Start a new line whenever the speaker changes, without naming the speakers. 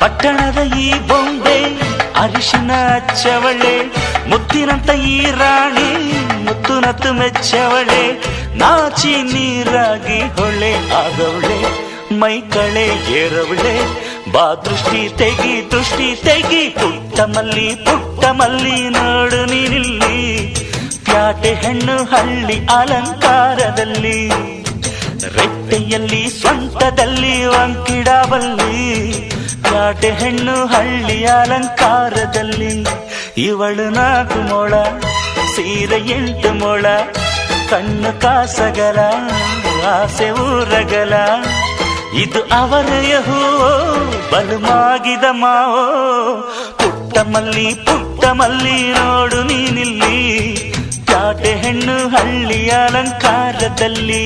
ಪಟ್ಟಣದ ಈ ಬೊಂಬೆ ಅರಿಶಿನ ಹಚ್ಚವಳೆ, ಮುತ್ತಿನಂತ ಈ ರಾಣಿ ಮುತ್ತು ನತ್ತು ಮೆಚ್ಚವಳೆ, ನಾಚಿ ನೀರಾಗಿ ಹೊಳೆ ಆಗವಳೆ, ಮೈ ಕಳೆ ಏರವಳೆ, ಬಾ ದೃಷ್ಟಿ ತೆಗಿ ಪುಟ್ಟ ಮಲ್ಲಿ ನೋಡು ನೀನಿಲ್ಲಿ, ಪ್ಯಾಟೆ ಹೆಣ್ಣು ಹಳ್ಳಿ ಅಲಂಕಾರದಲ್ಲಿ, ರೆಟ್ಟೆಯಲ್ಲಿ ಸ್ವಂತದಲ್ಲಿ ವಂಕಿಡಬಲ್ಲಿ, ಪ್ಯಾಟೆ ಹೆಣ್ಣು ಹಳ್ಳಿ ಅಲಂಕಾರದಲ್ಲಿ, ಇವಳು 4 ಮೊಳ ಸೀರೆ 8 ಮೊಳ, ಕಣ್ಣು ಕಾಸಗಲ ಆಸೆ ಊರಗಲ, ಇದು ಅವರೆಯ ಹೂವೋ ಬಲುಮಾಗಿದ ಮಾವೋ, ಪುಟ್ಟ ಮಲ್ಲಿ ನೋಡು ನೀನಿಲ್ಲಿ, ಪ್ಯಾಟೆ ಹೆಣ್ಣು ಹಳ್ಳಿ ಅಲಂಕಾರದಲ್ಲಿ.